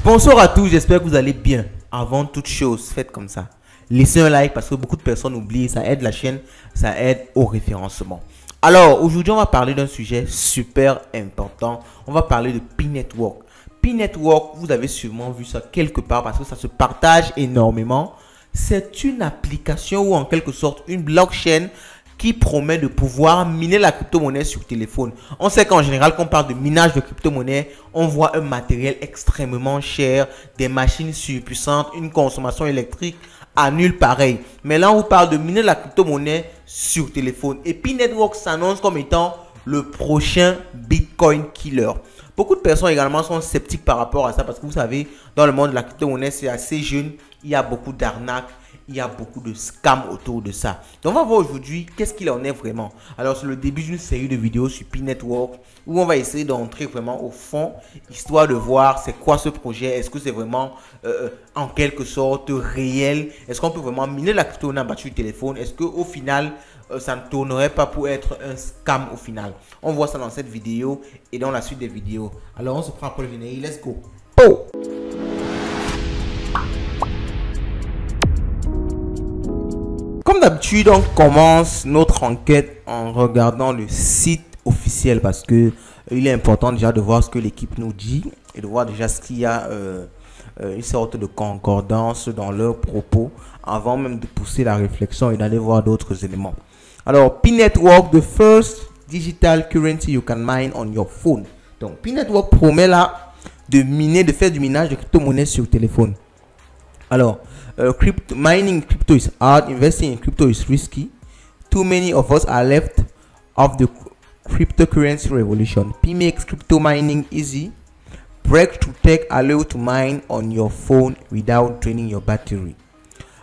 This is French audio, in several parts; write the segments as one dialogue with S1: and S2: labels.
S1: Bonsoir à tous, j'espère que vous allez bien. Avant toute chose, faites comme ça. Laissez un like parce que beaucoup de personnes oublient, ça aide la chaîne, ça aide au référencement. Alors, aujourd'hui, on va parler d'un sujet super important. On va parler de P-Network. P-Network, vous avez sûrement vu ça quelque part parce que ça se partage énormément. C'est une application ou en quelque sorte une blockchain qui promet de pouvoir miner la crypto-monnaie sur téléphone. On sait qu'en général, quand on parle de minage de crypto-monnaie, on voit un matériel extrêmement cher, des machines surpuissantes, une consommation électrique à nul pareil. Mais là, on vous parle de miner la crypto-monnaie sur téléphone. Et P-Network s'annonce comme étant le prochain Bitcoin killer. Beaucoup de personnes également sont sceptiques par rapport à ça parce que vous savez, dans le monde de la crypto-monnaie, c'est assez jeune. Il y a beaucoup d'arnaques. Il y a beaucoup de scams autour de ça. Donc, on va voir aujourd'hui qu'est-ce qu'il en est vraiment. Alors, c'est le début d'une série de vidéos sur P-Network où on va essayer d'entrer vraiment au fond, histoire de voir c'est quoi ce projet. Est-ce que c'est vraiment en quelque sorte réel? Est-ce qu'on peut vraiment miner la crypto-monnaie à battu du téléphone? Est-ce qu'au final, ça ne tournerait pas pour être un scam au final? On voit ça dans cette vidéo et dans la suite des vidéos. Alors, on se prend pour le générique. Let's go. Oh! Comme d'habitude, on commence notre enquête en regardant le site officiel parce que il est important déjà de voir ce que l'équipe nous dit et de voir déjà ce qu'il y a une sorte de concordance dans leurs propos avant même de pousser la réflexion et d'aller voir d'autres éléments. Alors, P-Network, the first digital currency you can mine on your phone. Donc, P-Network promet là de faire du minage de crypto-monnaie sur téléphone. Alors, mining crypto is hard. Investing in crypto is risky. Too many of us are left of the cryptocurrency revolution. P makes crypto mining easy. Breakthrough tech allow to mine on your phone without draining your battery.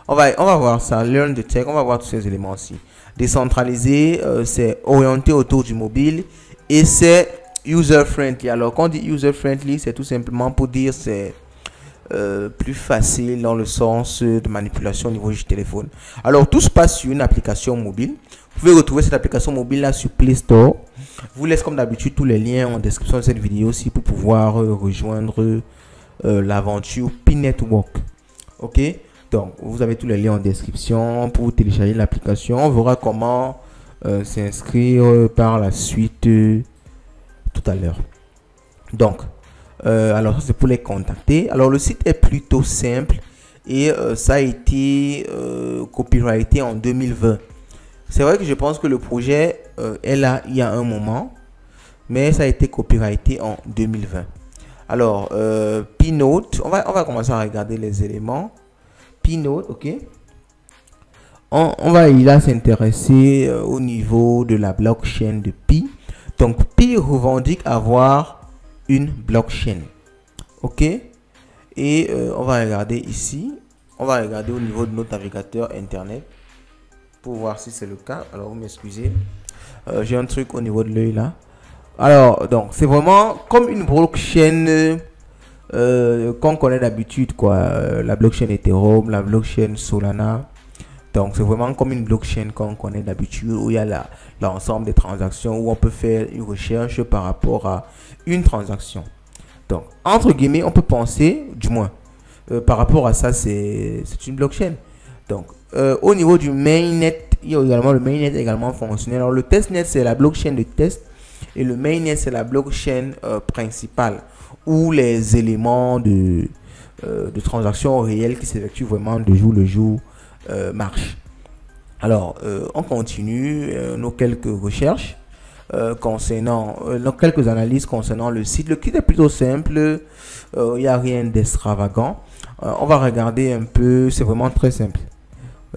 S1: On va voir ça. Learn the tech. On va voir tous ces éléments aussi. Décentralisé, c'est orienté autour du mobile et c'est user friendly. Alors, quand on dit user friendly, c'est tout simplement pour dire c'est plus facile dans le sens de manipulation au niveau du téléphone. Alors, tout se passe sur une application mobile. Vous pouvez retrouver cette application mobile là sur Play Store. Je vous laisse comme d'habitude tous les liens en description de cette vidéo aussi pour pouvoir rejoindre l'aventure P-Network. Ok, donc vous avez tous les liens en description pour télécharger l'application. On verra comment s'inscrire par la suite tout à l'heure. Donc alors ça c'est pour les contacter. Alors le site est plutôt simple et ça a été copyrighté en 2020. C'est vrai que je pense que le projet est là il y a un moment, mais ça a été copyrighté en 2020. Alors P-Note, on va commencer à regarder les éléments. P-Note, ok. On va là s'intéresser au niveau de la blockchain de Pi. Donc Pi revendique avoir une blockchain, ok, et on va regarder ici, on va regarder au niveau de notre navigateur internet pour voir si c'est le cas. Alors vous m'excusez, j'ai un truc au niveau de l'œil là. Alors donc c'est vraiment comme une blockchain qu'on connaît d'habitude quoi, la blockchain Ethereum, la blockchain Solana. Donc c'est vraiment comme une blockchain qu'on connaît d'habitude où il y a l'ensemble des transactions, où on peut faire une recherche par rapport à une transaction. Donc entre guillemets on peut penser, du moins par rapport à ça, c'est une blockchain. Donc au niveau du mainnet, il y a également le mainnet également fonctionnel. Alors le testnet c'est la blockchain de test et le mainnet c'est la blockchain principale où les éléments de transactions réelles qui s'effectuent vraiment de jour le jour marche. Alors on continue nos quelques recherches concernant quelques analyses concernant le site. Le kit est plutôt simple, il n'y a rien d'extravagant. On va regarder un peu, c'est vraiment très simple.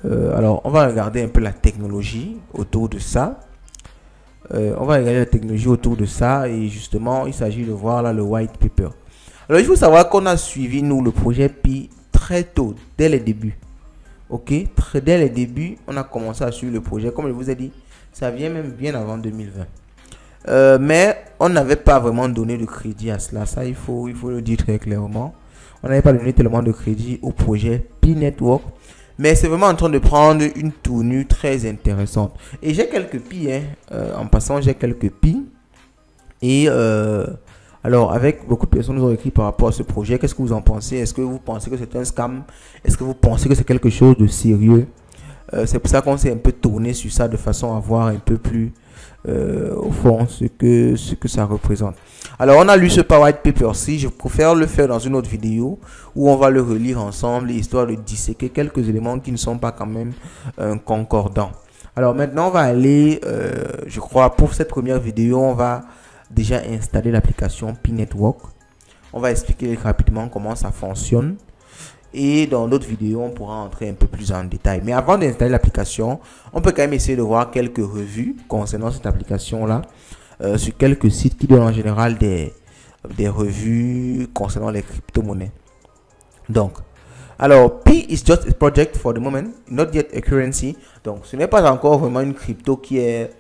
S1: Alors on va regarder un peu la technologie autour de ça. Et justement il s'agit de voir là le white paper. Alors il faut savoir qu'on a suivi nous le projet Pi très tôt, dès les débuts. Ok, dès les débuts, on a commencé à suivre le projet. Comme je vous ai dit, ça vient même bien avant 2020. Mais on n'avait pas vraiment donné de crédit à cela. Ça, il faut le dire très clairement. On n'avait pas donné tellement de crédit au projet P-Network. Mais c'est vraiment en train de prendre une tournure très intéressante. Et j'ai quelques Pi. En passant, j'ai quelques Pi. Et Alors, avec beaucoup de personnes nous ont écrit par rapport à ce projet. Qu'est-ce que vous en pensez? Est-ce que vous pensez que c'est un scam? Est-ce que vous pensez que c'est quelque chose de sérieux? C'est pour ça qu'on s'est un peu tourné sur ça de façon à voir un peu plus au fond ce que ça représente. Alors, on a lu ce white paper-ci. Je préfère le faire dans une autre vidéo où on va le relire ensemble, histoire de disséquer quelques éléments qui ne sont pas quand même concordants. Alors maintenant, on va aller, je crois, pour cette première vidéo, on va déjà installer l'application Pi Network. On va expliquer rapidement comment ça fonctionne. Et dans d'autres vidéos, on pourra entrer un peu plus en détail. Mais avant d'installer l'application, on peut quand même essayer de voir quelques revues concernant cette application-là. Sur quelques sites qui donnent en général des revues concernant les crypto-monnaies. Donc, alors, Pi is just a project for the moment, not yet a currency. Donc, ce n'est pas encore vraiment une crypto qui est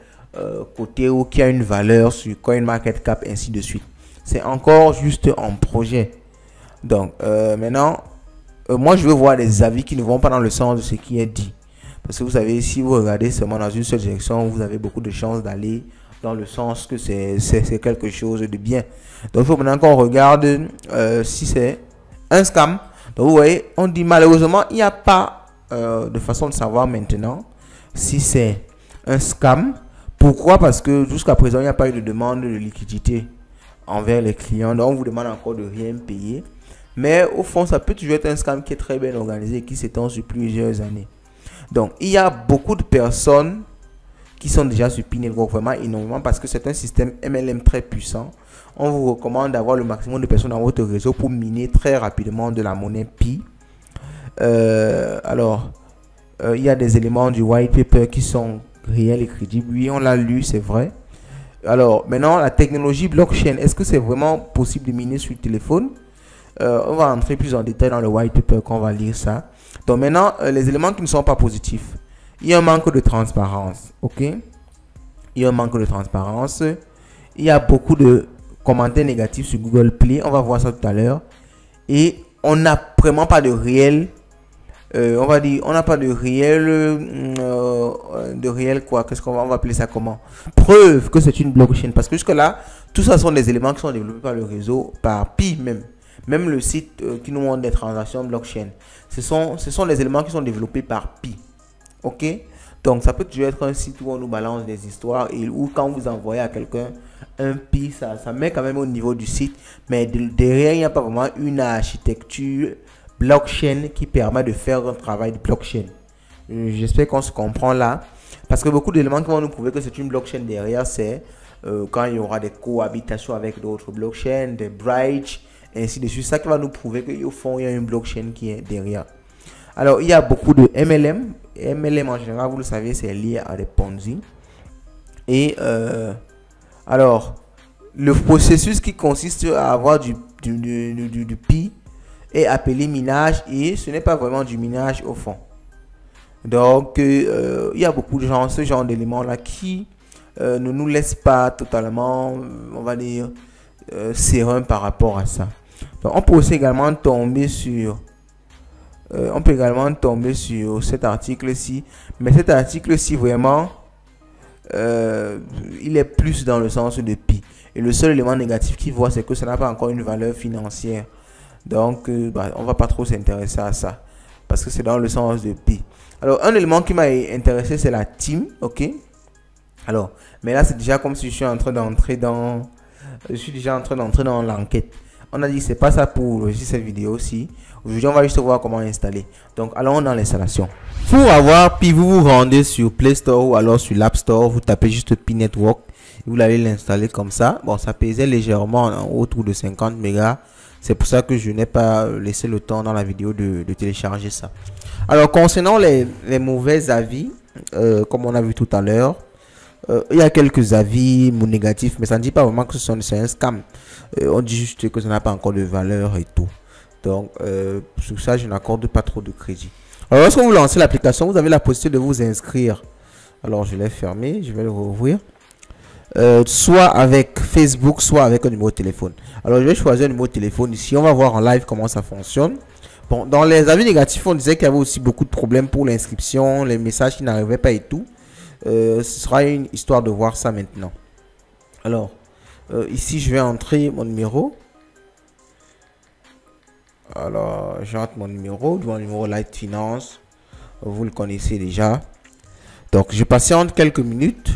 S1: cotée ou qui a une valeur sur CoinMarketCap, ainsi de suite. C'est encore juste un projet. Donc, maintenant, moi, je veux voir des avis qui ne vont pas dans le sens de ce qui est dit. Parce que vous savez, si vous regardez seulement dans une seule direction, vous avez beaucoup de chances d'aller dans le sens que c'est quelque chose de bien. Donc, il faut maintenant qu'on regarde si c'est un scam. Donc, vous voyez, on dit malheureusement, il n'y a pas de façon de savoir maintenant si c'est un scam. Pourquoi? Parce que jusqu'à présent, il n'y a pas eu de demande de liquidité envers les clients. Donc, on vous demande encore de rien payer. Mais au fond, ça peut toujours être un scam qui est très bien organisé et qui s'étend sur plusieurs années. Donc, il y a beaucoup de personnes qui sont déjà sur Pi Network, vraiment énormément, parce que c'est un système MLM très puissant. On vous recommande d'avoir le maximum de personnes dans votre réseau pour miner très rapidement de la monnaie Pi. Alors, il y a des éléments du white paper qui sont réels et crédibles. Oui, on l'a lu, c'est vrai. Alors, maintenant, la technologie blockchain, est-ce que c'est vraiment possible de miner sur le téléphone? On va entrer plus en détail dans le white paper quand on va lire ça. Donc maintenant, les éléments qui ne sont pas positifs. Il y a un manque de transparence, ok? Il y a un manque de transparence. Il y a beaucoup de commentaires négatifs sur Google Play. On va voir ça tout à l'heure. Et on n'a vraiment pas de réel, on va dire, on n'a pas de réel quoi? Qu'est-ce qu'on va appeler ça comment? Preuve que c'est une blockchain. Parce que jusque-là, tout ça sont des éléments qui sont développés par le réseau, par Pi même. Même le site qui nous montre des transactions blockchain. Ce sont des éléments qui sont développés par Pi. Ok, donc ça peut toujours être un site où on nous balance des histoires et où quand vous envoyez à quelqu'un un Pi, ça met quand même au niveau du site, mais derrière il n'y a pas vraiment une architecture blockchain qui permet de faire un travail de blockchain. J'espère qu'on se comprend là, parce que beaucoup d'éléments qui vont nous prouver que c'est une blockchain derrière, c'est quand il y aura des cohabitations avec d'autres blockchains, des bridges, ainsi de suite. Ça qui va nous prouver qu'au fond il y a une blockchain qui est derrière. Alors, il y a beaucoup de MLM. MLM, en général, vous le savez, c'est lié à des Ponzi. Et, alors, le processus qui consiste à avoir du Pi est appelé minage. Et ce n'est pas vraiment du minage au fond. Donc, il y a beaucoup de gens, ce genre d'éléments-là, qui ne nous laissent pas totalement, on va dire, serein par rapport à ça. Donc, on peut aussi également tomber sur... cet article-ci. Mais cet article-ci, vraiment, il est plus dans le sens de Pi. Et le seul élément négatif qu'il voit, c'est que ça n'a pas encore une valeur financière. Donc, on va pas trop s'intéresser à ça. Parce que c'est dans le sens de Pi. Alors, un élément qui m'a intéressé, c'est la team. Ok. Alors, mais là, c'est déjà comme si je suis en train d'entrer dans... Je suis déjà en train d'entrer dans l'enquête. On a dit c'est pas ça pour cette vidéo aussi. Aujourd'hui, on va juste voir comment installer. Donc, allons dans l'installation. Pour avoir Pi, vous vous rendez sur Play Store ou alors sur l'App Store. Vous tapez juste Pi Network. Et vous allez l'installer comme ça. Bon, ça pesait légèrement autour de 50 mégas. C'est pour ça que je n'ai pas laissé le temps dans la vidéo de télécharger ça. Alors, concernant les mauvais avis, comme on a vu tout à l'heure, il y a quelques avis négatifs, mais ça ne dit pas vraiment que c'est un scam. On dit juste que ça n'a pas encore de valeur et tout. Donc, sur ça, je n'accorde pas trop de crédit. Alors, lorsque vous lancez l'application, vous avez la possibilité de vous inscrire. Alors, je l'ai fermé, je vais le rouvrir. Soit avec Facebook, soit avec un numéro de téléphone. Alors, je vais choisir un numéro de téléphone ici. On va voir en live comment ça fonctionne. Bon, dans les avis négatifs, on disait qu'il y avait aussi beaucoup de problèmes pour l'inscription, les messages qui n'arrivaient pas et tout. Ce sera une histoire de voir ça maintenant. Alors, Ici, je vais entrer mon numéro. Alors, j'entre mon numéro Light Finance. Vous le connaissez déjà. Donc, je patiente quelques minutes.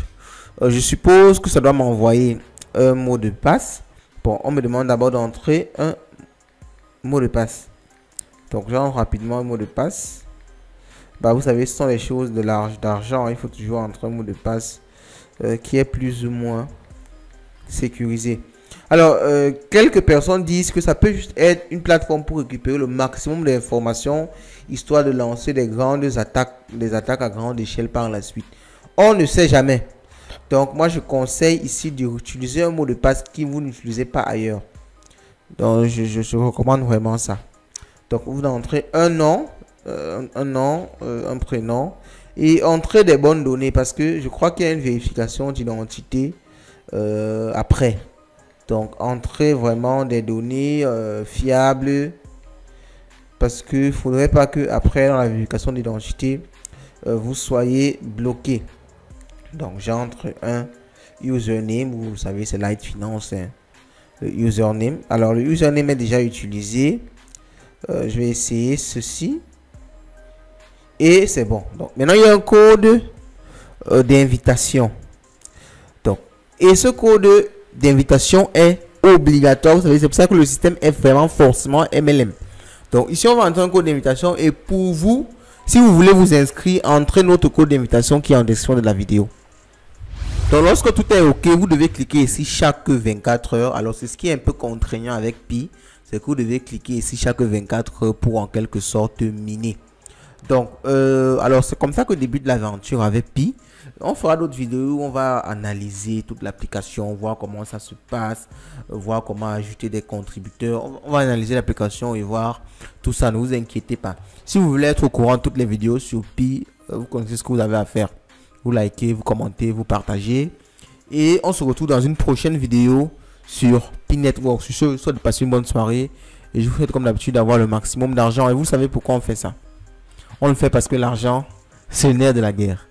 S1: Je suppose que ça doit m'envoyer un mot de passe. Bon, on me demande d'abord d'entrer un mot de passe. Donc, j'entre rapidement un mot de passe. Bah, vous savez, ce sont les choses de d'argent. Il faut toujours entrer un mot de passe qui est plus ou moins sécurisé. Alors, quelques personnes disent que ça peut juste être une plateforme pour récupérer le maximum d'informations, histoire de lancer des attaques à grande échelle par la suite. On ne sait jamais. Donc, moi, je conseille ici d'utiliser un mot de passe que vous n'utilisez pas ailleurs. Donc, je recommande vraiment ça. Donc, vous entrez un nom, un prénom et entrez des bonnes données parce que je crois qu'il y a une vérification d'identité après. Donc, entrez vraiment des données fiables parce qu'il ne faudrait pas que après dans la vérification d'identité, vous soyez bloqué. Donc, j'entre un username, vous savez, c'est Light Finance, hein, le username. Alors, le username est déjà utilisé. Je vais essayer ceci. Et c'est bon. Donc, maintenant, il y a un code d'invitation. Donc, et ce code d'invitation est obligatoire. Vous savez, c'est pour ça que le système est vraiment forcément MLM. Donc, ici, on va entrer un code d'invitation. Et pour vous, si vous voulez vous inscrire, entrez notre code d'invitation qui est en description de la vidéo. Donc, lorsque tout est OK, vous devez cliquer ici chaque 24 heures. Alors, c'est ce qui est un peu contraignant avec Pi. C'est que vous devez cliquer ici chaque 24 heures pour en quelque sorte miner. Donc, alors c'est comme ça que débute l'aventure avec Pi. On fera d'autres vidéos où on va analyser toute l'application, voir comment ça se passe, voir comment ajouter des contributeurs. On va analyser l'application et voir tout ça. Ne vous inquiétez pas. Si vous voulez être au courant de toutes les vidéos sur Pi, vous connaissez ce que vous avez à faire. Vous likez, vous commentez, vous partagez. Et on se retrouve dans une prochaine vidéo sur Pi Network. Je suis sûr de passer une bonne soirée. Et je vous souhaite comme d'habitude d'avoir le maximum d'argent. Et vous savez pourquoi on fait ça? On le fait parce que l'argent, c'est le nerf de la guerre.